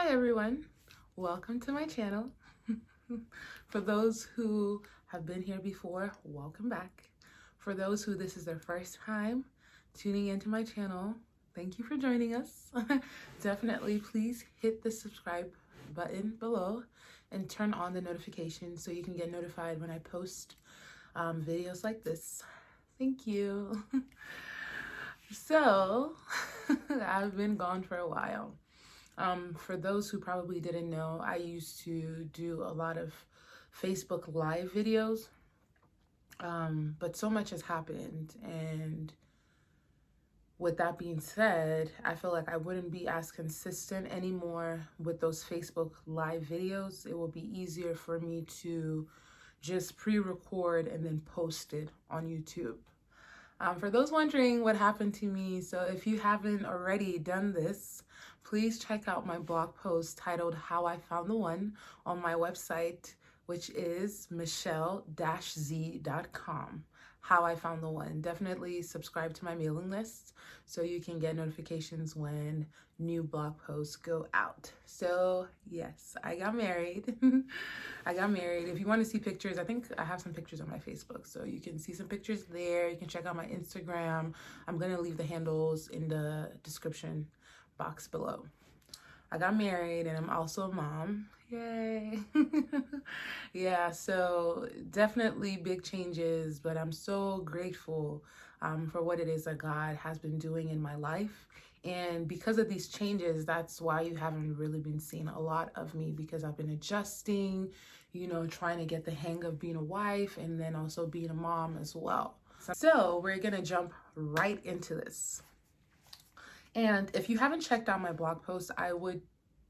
Hi everyone, welcome to my channel. For those who have been here before, welcome back. For those who this is their first time tuning into my channel, thank you for joining us. Definitely please hit the subscribe button below and turn on the notifications so you can get notified when I post videos like this. Thank you. So, I've been gone for a while. For those who probably didn't know, I used to do a lot of Facebook Live videos, but so much has happened. And with that being said, I feel like I wouldn't be as consistent anymore with those Facebook Live videos. It will be easier for me to just pre-record and then post it on YouTube. For those wondering what happened to me, so if you haven't already done this, please check out my blog post titled How I Found the One on my website, which is michelle-z.com. How I Found the One. Definitely subscribe to my mailing list so you can get notifications when new blog posts go out. So yes, I got married. I got married. If you want to see pictures, I think I have some pictures on my Facebook, so you can see some pictures there. You can check out my Instagram. I'm going to leave the handles in the description box below. I got married and I'm also a mom. Yay. Yeah, so definitely big changes, but I'm so grateful for what it is that God has been doing in my life. And because of these changes, that's why you haven't really been seeing a lot of me, because I've been adjusting, trying to get the hang of being a wife and then also being a mom as well. So we're going to jump right into this. And if you haven't checked out my blog post, I would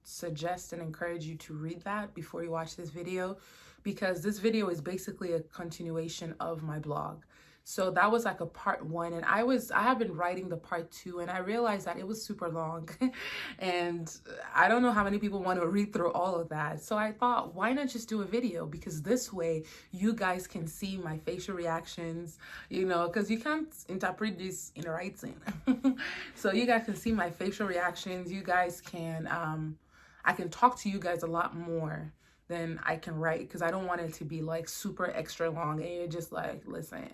suggest and encourage you to read that before you watch this video, because this video is basically a continuation of my blog. So that was like a part one, and I have been writing the part two, and I realized that it was super long and I don't know how many people want to read through all of that. So I thought, why not just do a video? Because this way you guys can see my facial reactions, because you can't interpret this in writing. So you guys can see my facial reactions. You guys can I can talk to you guys a lot more than I can write, because I don't want it to be like super extra long and you're just like, listen,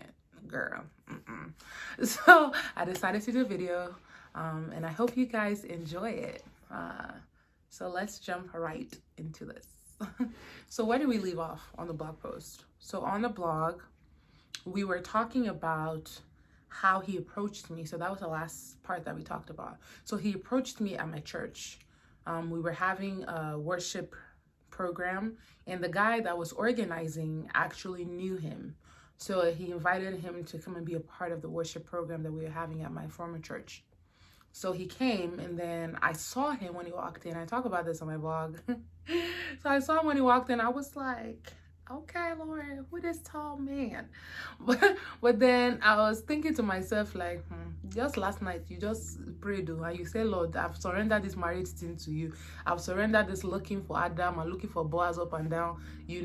girl. So I decided to do a video, and I hope you guys enjoy it. So let's jump right into this. So where do we leave off on the blog post? So on the blog, we were talking about how he approached me. So that was the last part that we talked about. So he approached me at my church. We were having a worship program, and the guy that was organizing actually knew him. So he invited him to come and be a part of the worship program that we were having at my former church. So he came, and then I saw him when he walked in. I talk about this on my blog. So I saw him when he walked in. I was like, okay, Lord, who this tall man? But then I was thinking to myself, like, just last night, you just prayed and you say, Lord, I've surrendered this marriage thing to you. I've surrendered this looking for Adam and looking for Boaz up and down.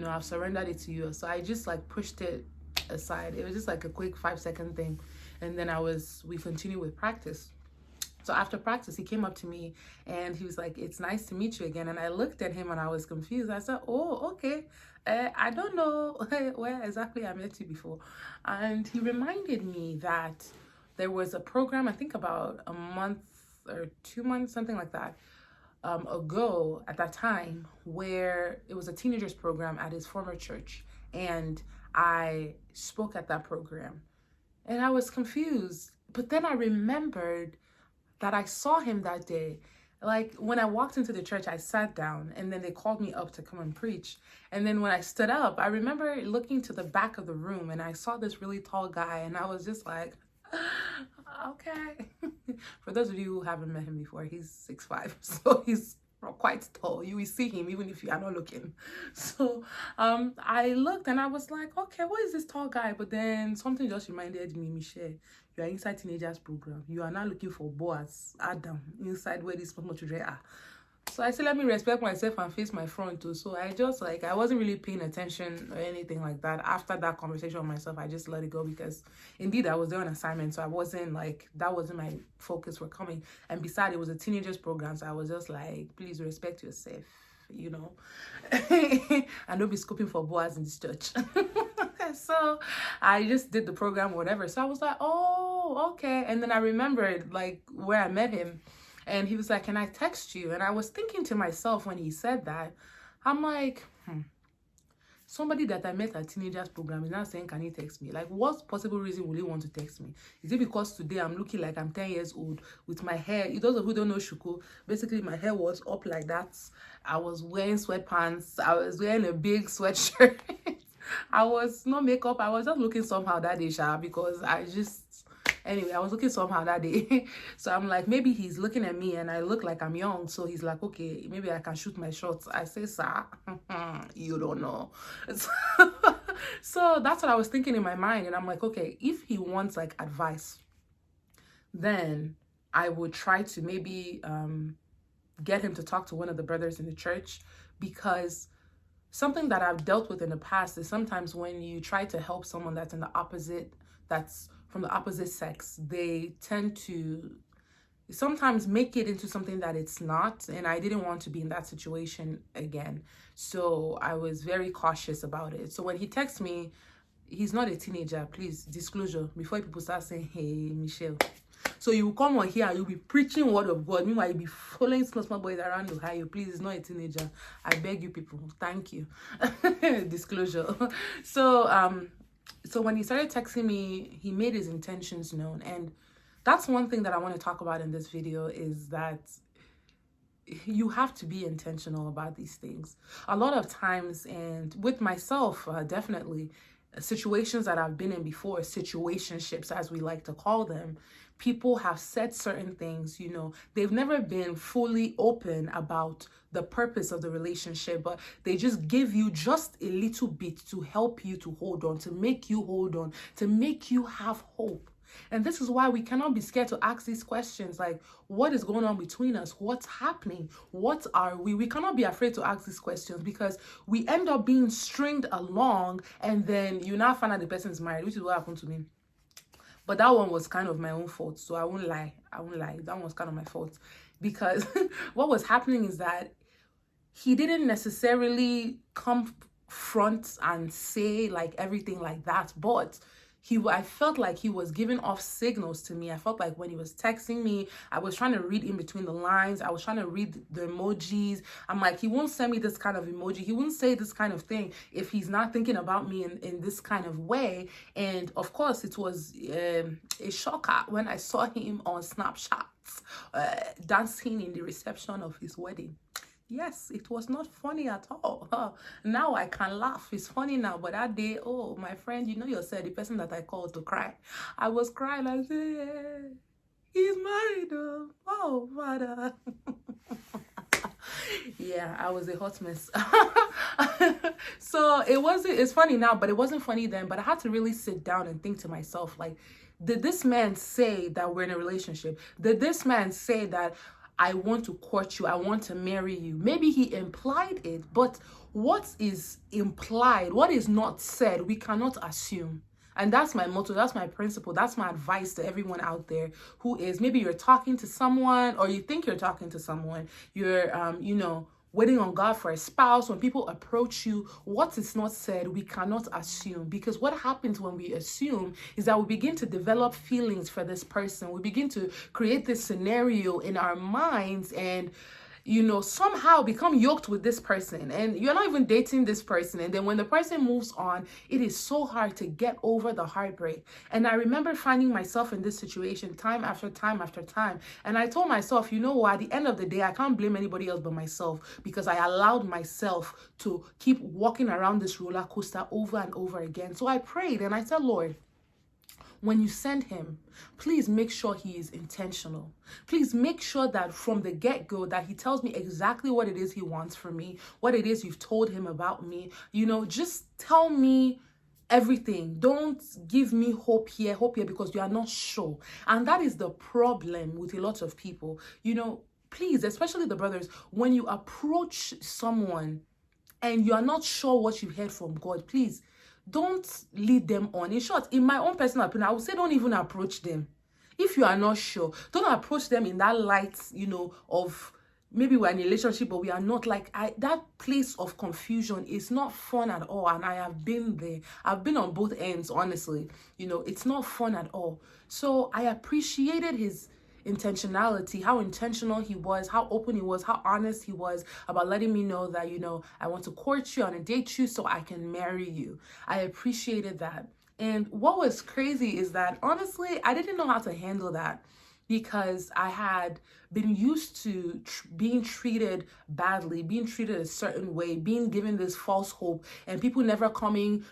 I've surrendered it to you. So I just like pushed it aside. It was just like a quick 5-second thing. And then we continued with practice. So after practice, he came up to me and he was like, it's nice to meet you again. And I looked at him and I was confused. I said, oh, okay. I don't know where exactly I met you before. And he reminded me that there was a program, I think about a month or 2 months, something like that, ago at that time, where it was a teenagers program at his former church. And I spoke at that program and I was confused. But then I remembered that I saw him that day. Like when I walked into the church, I sat down and then they called me up to come and preach. And then when I stood up, I remember looking to the back of the room and I saw this really tall guy and I was just like, okay. For those of you who haven't met him before, he's 6'5", so he's quite tall. You will see him even if you are not looking. So I looked and I was like, okay, what is this tall guy? But then something just reminded me, Michelle, you are inside teenagers program. You are not looking for Boaz, Adam, inside where these small children are. So I said, let me respect myself and face my front too. So I just like, I wasn't really paying attention or anything like that. After that conversation with myself, I just let it go because indeed I was there on assignment. So I wasn't like, that wasn't my focus for coming. And besides, it was a teenagers program. So I was just like, please respect yourself, you know, and don't be scoping for boys in this church. So I just did the program, whatever. So I was like, oh, okay. And then I remembered like where I met him. And he was like, can I text you? And I was thinking to myself when he said that, I'm like, somebody that I met at teenagers program is now saying, can he text me? Like, what possible reason would he want to text me? Is it because today I'm looking like I'm 10 years old with my hair? Those of who don't know Shuku, basically my hair was up like that. I was wearing sweatpants. I was wearing a big sweatshirt. I was no makeup. I was just looking somehow that day, because anyway, I was looking somehow that day. So I'm like, maybe he's looking at me and I look like I'm young. So he's like, okay, maybe I can shoot my shots. I say, sir, you don't know. So that's what I was thinking in my mind. And I'm like, okay, if he wants like advice, then I would try to maybe get him to talk to one of the brothers in the church, because something that I've dealt with in the past is sometimes when you try to help someone that's from the opposite sex, they tend to sometimes make it into something that it's not. And I didn't want to be in that situation again. So I was very cautious about it. So when he texts me, he's not a teenager, please, disclosure, before people start saying, hey, Michelle. So you will come on here and you'll be preaching word of God. Meanwhile, you'll be following small boys around Ohio. Please, it's not a teenager. I beg you people. Thank you. Disclosure. So when he started texting me, he made his intentions known. And that's one thing that I want to talk about in this video, is that you have to be intentional about these things. A lot of times, and with myself, definitely, situations that I've been in before, situationships as we like to call them, people have said certain things, they've never been fully open about the purpose of the relationship, but they just give you just a little bit to help you to hold on, to make you hold on, to make you have hope. And this is why we cannot be scared to ask these questions, like, what is going on between us? What's happening? What are we? We cannot be afraid to ask these questions, because we end up being stringed along, and then you now find out the person's married, which is what happened to me. But that one was kind of my own fault. So I won't lie. That one was kind of my fault, because what was happening is that he didn't necessarily come front and say like everything like that, but I felt like he was giving off signals to me. I felt like when he was texting me, I was trying to read in between the lines. I was trying to read the emojis. I'm like, he won't send me this kind of emoji. He wouldn't say this kind of thing if he's not thinking about me in this kind of way. And of course, it was a shocker when I saw him on Snapchat dancing in the reception of his wedding. Yes, it was not funny at all. Now I can laugh. It's funny now, but that day, oh, my friend, yourself, the person that I called to cry, I was crying. I said, yeah, he's married. Oh, father. Yeah, I was a hot mess. So it's funny now, but it wasn't funny then. But I had to really sit down and think to myself, like, did this man say that we're in a relationship? Did this man say that I want to court you, I want to marry you? Maybe he implied it, but what is implied, what is not said, we cannot assume. And that's my motto, that's my principle, that's my advice to everyone out there who is, maybe you're talking to someone, or you think you're talking to someone, you're, waiting on God for a spouse. When people approach you, what is not said, we cannot assume. Because what happens when we assume is that we begin to develop feelings for this person. We begin to create this scenario in our minds, and somehow become yoked with this person, and you're not even dating this person. And then when the person moves on, it is so hard to get over the heartbreak. And I remember finding myself in this situation time after time after time. And I told myself, what, at the end of the day, I can't blame anybody else but myself, because I allowed myself to keep walking around this roller coaster over and over again. So I prayed and I said, Lord, when you send him, please make sure he is intentional. Please make sure that from the get-go that he tells me exactly what it is he wants from me, what it is you've told him about me. Just tell me everything. Don't give me hope here, because you are not sure. And that is the problem with a lot of people. please, especially the brothers, when you approach someone and you are not sure what you heard from God, please don't lead them on. In short, in my own personal opinion, I would say don't even approach them. If you are not sure, don't approach them in that light, of maybe we're in a relationship, but we are not. That place of confusion is not fun at all. And I have been there. I've been on both ends, honestly. It's not fun at all. So I appreciated his intentionality, how intentional he was, how open he was, how honest he was about letting me know that, I want to court you, I want to date you so I can marry you. I appreciated that. And what was crazy is that, honestly, I didn't know how to handle that, because I had been used to being treated badly, being treated a certain way, being given this false hope, and people never coming,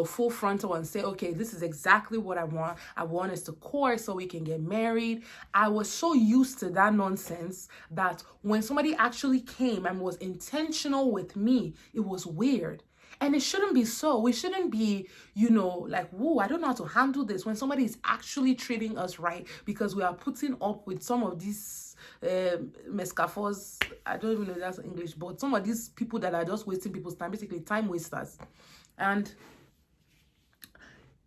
full frontal and say, okay, this is exactly what I want. I want us to court so we can get married. I was so used to that nonsense that when somebody actually came and was intentional with me, it was weird. And it shouldn't be so. We shouldn't be, like, whoa, I don't know how to handle this, when somebody is actually treating us right, because we are putting up with some of these mescafors. I don't even know if that's English, but some of these people that are just wasting people's time, basically time wasters. And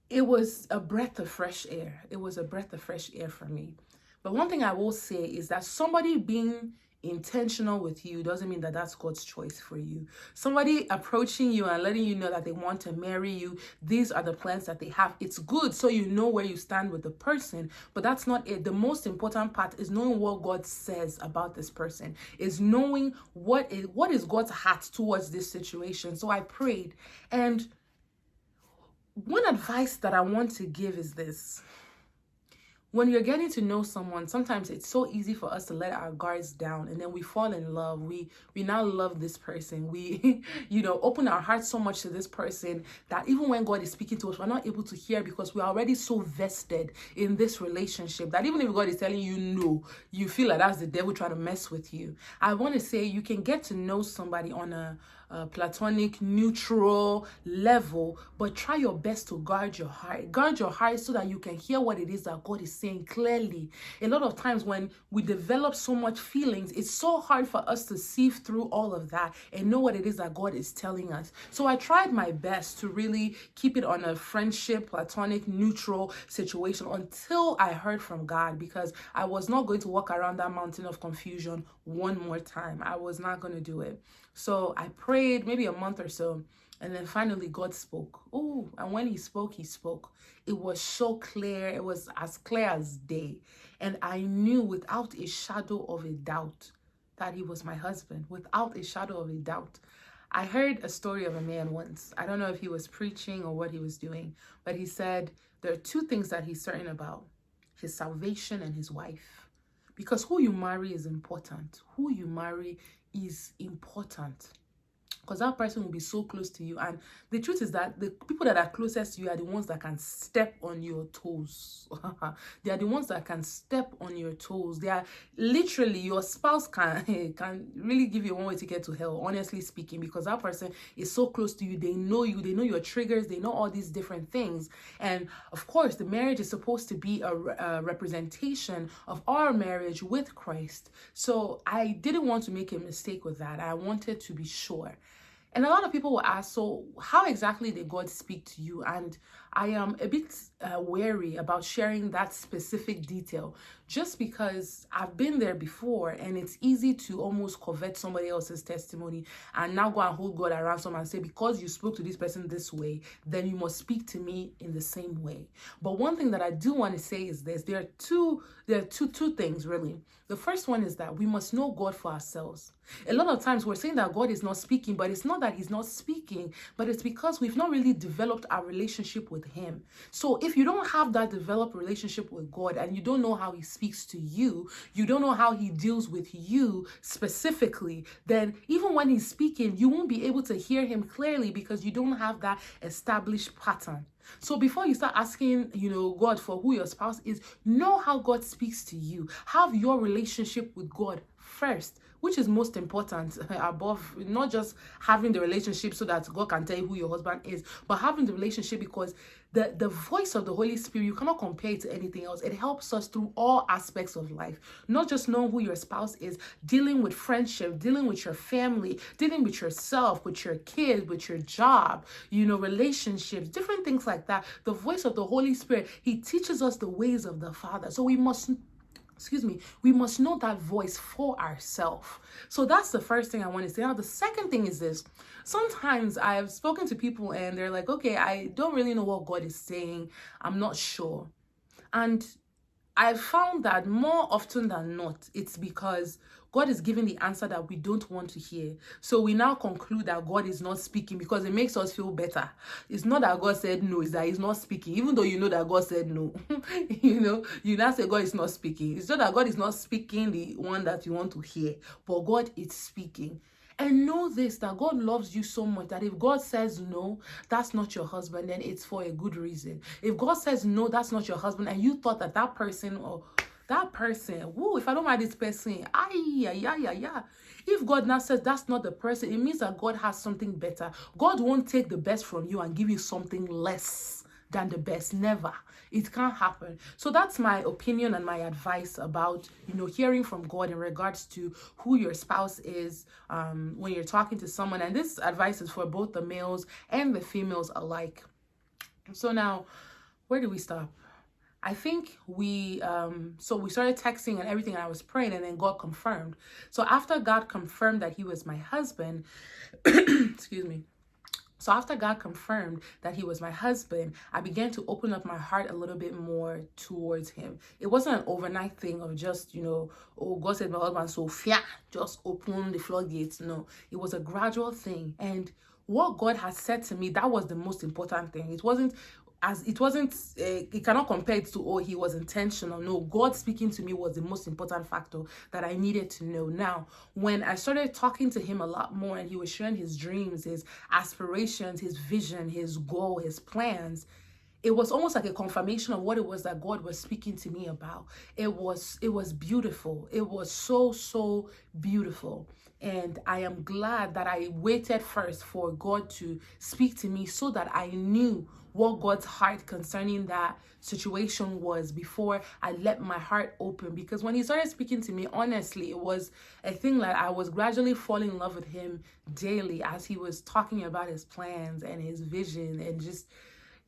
it was a breath of fresh air. It was a breath of fresh air for me. But one thing I will say is that somebody being intentional with you doesn't mean that that's God's choice for you. Somebody approaching you and letting you know that they want to marry you, these are the plans that they have. It's good so you know where you stand with the person, but that's not it. The most important part is knowing what God says about this person, is knowing what is God's heart towards this situation. So I prayed, and one advice that I want to give is this. When you're getting to know someone, sometimes it's so easy for us to let our guards down, and then we fall in love. We now love this person. We, open our hearts so much to this person that even when God is speaking to us, we're not able to hear, because we're already so vested in this relationship that even if God is telling you no, you feel like that's the devil trying to mess with you. I want to say you can get to know somebody on a platonic, neutral level, but try your best to guard your heart. Guard your heart so that you can hear what it is that God is saying clearly. A lot of times when we develop so much feelings, it's so hard for us to sieve through all of that and know what it is that God is telling us. So I tried my best to really keep it on a friendship, platonic, neutral situation until I heard from God, because I was not going to walk around that mountain of confusion one more time. I was not going to do it. So I prayed maybe a month or so, and then finally God spoke. Oh, and when he spoke, it was so clear. It was as clear as day. And I knew without a shadow of a doubt that he was my husband, without a shadow of a doubt. I heard a story of a man once. I don't know if he was preaching or what he was doing, but he said there are two things that he's certain about: his salvation and his wife. Because who you marry is important. Who you marry is important, because that person will be so close to you. And the truth is that the people that are closest to you are the ones that can step on your toes. They are the ones that can step on your toes. They are literally, your spouse can really give you one way to get to hell, honestly speaking, because that person is so close to you. They know you, they know your triggers, they know all these different things. And of course, the marriage is supposed to be a representation of our marriage with Christ. So I didn't want to make a mistake with that. I wanted to be sure. And a lot of people will ask, so how exactly did God speak to you? And I am a bit wary about sharing that specific detail, just because I've been there before, and it's easy to almost covet somebody else's testimony and now go and hold God at ransom and say, because you spoke to this person this way, then you must speak to me in the same way. But one thing that I do want to say is this: there are two things really. The first one is that we must know God for ourselves. A lot of times we're saying that God is not speaking, but it's not that he's not speaking, but it's because we've not really developed our relationship with him. So if you don't have that developed relationship with God, and you don't know how he speaks to you, you don't know how he deals with you specifically, then even when he's speaking, you won't be able to hear him clearly, because you don't have that established pattern. So before you start asking, God for who your spouse is, know how God speaks to you. Have your relationship with God first, which is most important above not just having the relationship so that God can tell you who your husband is, but having the relationship because the voice of the Holy Spirit, you cannot compare it to anything else. It helps us through all aspects of life, not just knowing who your spouse is, dealing with friendship, dealing with your family, dealing with yourself, with your kids, with your job, relationships, different things like that. The voice of the Holy Spirit, he teaches us the ways of the Father. So we must know that voice for ourselves. So that's the first thing I want to say. Now, the second thing is this. Sometimes I've spoken to people and they're like, okay, I don't really know what God is saying. I'm not sure. And I've found that more often than not, it's because God is giving the answer that we don't want to hear. So we now conclude that God is not speaking because it makes us feel better. It's not that God said no, it's that he's not speaking, even though you know that God said no. You now say God is not speaking. It's not that God is not speaking the one that you want to hear, but God is speaking. And know this, that God loves you so much that if God says no, that's not your husband, then it's for a good reason. If God says no, that's not your husband, and you thought that person or that person, woo, if I don't marry this person, yeah. If God now says that's not the person, it means that God has something better. God won't take the best from you and give you something less than the best. Never. It can't happen. So that's my opinion and my advice about hearing from God in regards to who your spouse is when you're talking to someone. And this advice is for both the males and the females alike. So now, where do we stop? I think we started texting and everything, and I was praying, and then God confirmed. So after God confirmed that he was my husband, excuse me. So after God confirmed that he was my husband, I began to open up my heart a little bit more towards him. It wasn't an overnight thing of just, oh, God said my husband, so just open the floodgates. No, it was a gradual thing. And what God has said to me, that was the most important thing. It cannot compare it to, oh, he was intentional. No, God speaking to me was the most important factor that I needed to know. Now, when I started talking to him a lot more and he was sharing his dreams, his aspirations, his vision, his goal, his plans, it was almost like a confirmation of what it was that God was speaking to me about. It was beautiful. It was so beautiful. And I am glad that I waited first for God to speak to me so that I knew what God's heart concerning that situation was before I let my heart open. Because when he started speaking to me, honestly, it was a thing that I was gradually falling in love with him daily as he was talking about his plans and his vision, and just,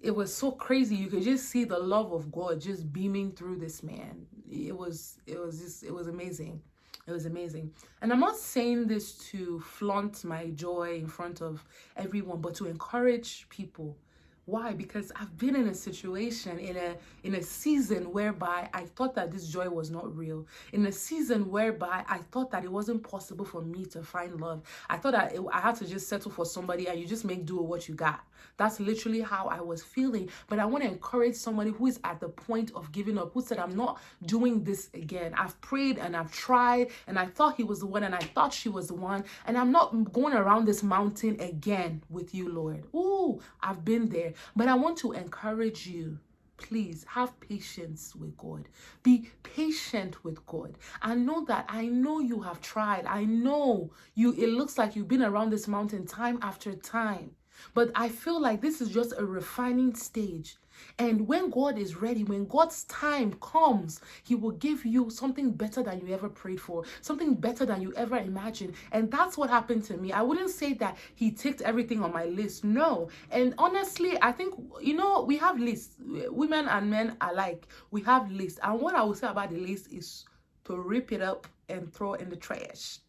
it was so crazy. You could just see the love of God just beaming through this man. It was amazing. It was amazing. And I'm not saying this to flaunt my joy in front of everyone, but to encourage people. Why? Because I've been in a situation, in a season whereby I thought that this joy was not real. In a season whereby I thought that it wasn't possible for me to find love. I thought that I had to just settle for somebody and you just make do with what you got. That's literally how I was feeling. But I want to encourage somebody who is at the point of giving up, who said, I'm not doing this again. I've prayed and I've tried and I thought he was the one and I thought she was the one. And I'm not going around this mountain again with you, Lord. Ooh, I've been there. But I want to encourage you, please have patience with God. Be patient with God. I know that I know you have tried. I know it looks like you've been around this mountain time after time. But I feel like this is just a refining stage. And when God is ready, when God's time comes, he will give you something better than you ever prayed for, something better than you ever imagined. And that's what happened to me. I wouldn't say that he ticked everything on my list. No. And honestly, I think, we have lists. Women and men alike, we have lists. And what I will say about the list is to rip it up and throw it in the trash.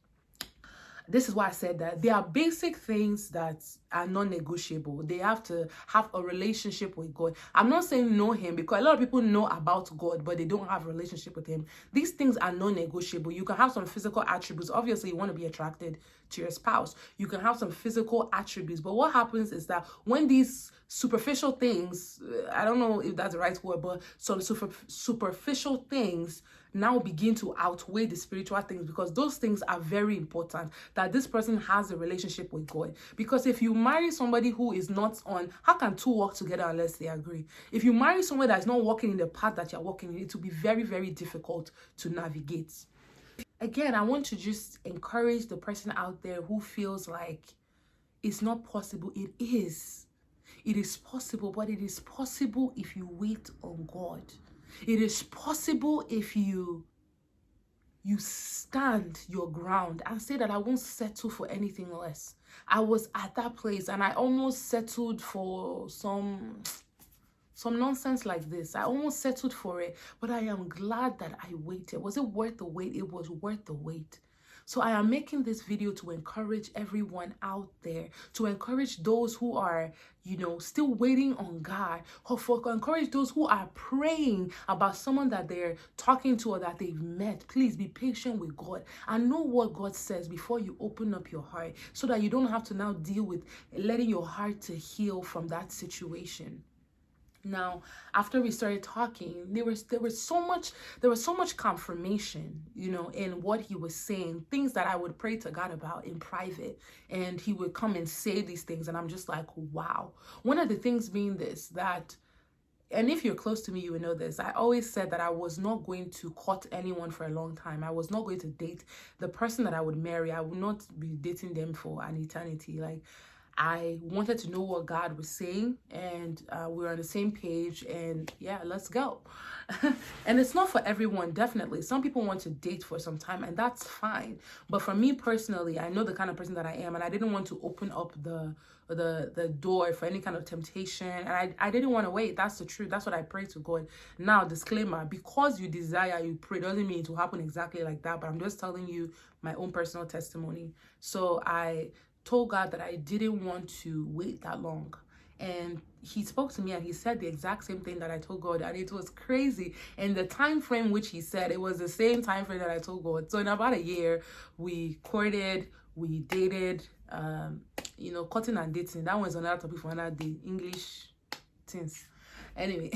This is why I said that there are basic things that are non-negotiable. They have to have a relationship with God. I'm not saying know him, because a lot of people know about God, but they don't have a relationship with him. These things are non-negotiable. You can have some physical attributes. Obviously, you want to be attracted to your spouse. You can have some physical attributes. But what happens is that when these superficial things, I don't know if that's the right word, but some superficial things now begin to outweigh the spiritual things, because those things are very important, that this person has a relationship with God. Because if you marry somebody who is not on, how can two work together unless they agree? If you marry someone that is not walking in the path that you're walking in, it will be very, very difficult to navigate. again, I want to just encourage the person out there who feels like it's not possible. It is. It is possible, but it is possible if you wait on God. It is possible if you stand your ground and say that I won't settle for anything less. I was at that place and I almost settled for some nonsense like this. I almost settled for it, but I am glad that I waited. Was it worth the wait? It was worth the wait. So I am making this video to encourage everyone out there, to encourage those who are, still waiting on God, or for encourage those who are praying about someone that they're talking to or that they've met. Please be patient with God and know what God says before you open up your heart, so that you don't have to now deal with letting your heart to heal from that situation. Now, after we started talking, there was so much confirmation, in what he was saying, things that I would pray to God about in private, and he would come and say these things, and I'm just like, wow. One of the things being this, that, and if you're close to me, you would know this, I always said that I was not going to court anyone for a long time. I was not going to date the person that I would marry. I would not be dating them for an eternity. Like, I wanted to know what God was saying, and we were on the same page, and yeah, let's go. And it's not for everyone, definitely. Some people want to date for some time, and that's fine. But for me personally, I know the kind of person that I am, and I didn't want to open up the door for any kind of temptation, and I didn't want to wait. That's the truth. That's what I pray to God. Now, disclaimer, because you desire, you pray, doesn't mean it will happen exactly like that, but I'm just telling you my own personal testimony. So I told God that I didn't want to wait that long, and he spoke to me and he said the exact same thing that I told God, and it was crazy. And the time frame which he said, it was the same time frame that I told God. So in about a year, we courted, we dated, courting and dating, that was another topic for another day, English things. Anyway,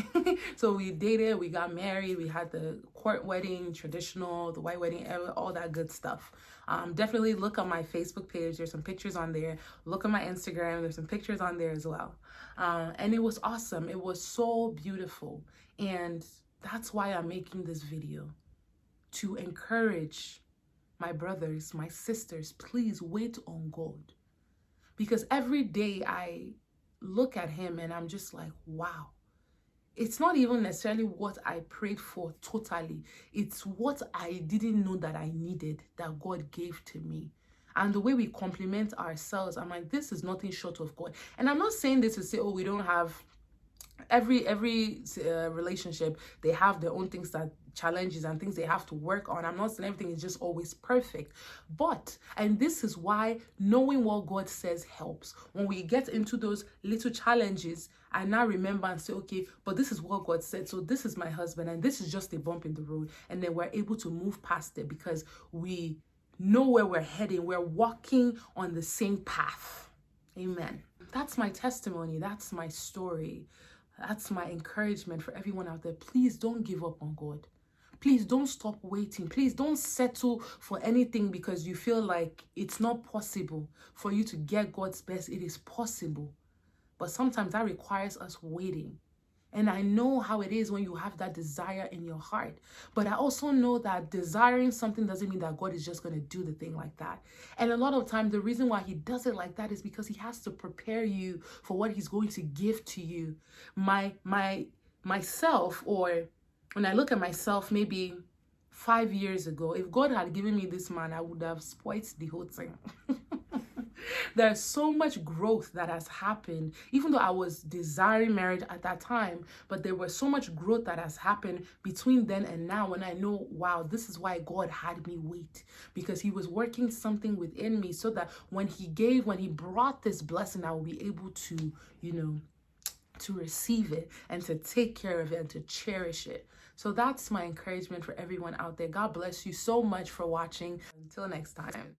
so we dated, we got married, we had the court wedding, traditional, the white wedding, all that good stuff. Definitely look on my Facebook page. There's some pictures on there. Look at my Instagram. There's some pictures on there as well. And it was awesome. It was so beautiful. And that's why I'm making this video, to encourage my brothers, my sisters, please wait on God. Because every day I look at him and I'm just like, wow. It's not even necessarily what I prayed for totally. It's what I didn't know that I needed that God gave to me. And the way we compliment ourselves, I'm like, this is nothing short of God. And I'm not saying this to say, oh, we don't have every relationship, they have their own things, that challenges and things they have to work on. I'm not saying everything is just always perfect, but, and this is why knowing what God says helps. When we get into those little challenges, I now remember and say, okay, but this is what God said, so this is my husband, and this is just a bump in the road, and then we're able to move past it because we know where we're heading. We're walking on the same path. Amen. That's my testimony. That's my story. That's my encouragement for everyone out there. Please don't give up on God. Please don't stop waiting. Please don't settle for anything because you feel like it's not possible for you to get God's best. It is possible. But sometimes that requires us waiting. And I know how it is when you have that desire in your heart. But I also know that desiring something doesn't mean that God is just going to do the thing like that. And a lot of times, the reason why he does it like that is because he has to prepare you for what he's going to give to you. Myself, or when I look at myself maybe 5 years ago, if God had given me this man, I would have spoiled the whole thing. There's so much growth that has happened, even though I was desiring marriage at that time, but there was so much growth that has happened between then and now, when I know, wow, this is why God had me wait, because he was working something within me so that when he brought this blessing, I will be able to, to receive it and to take care of it and to cherish it. So that's my encouragement for everyone out there. God bless you so much for watching. Until next time.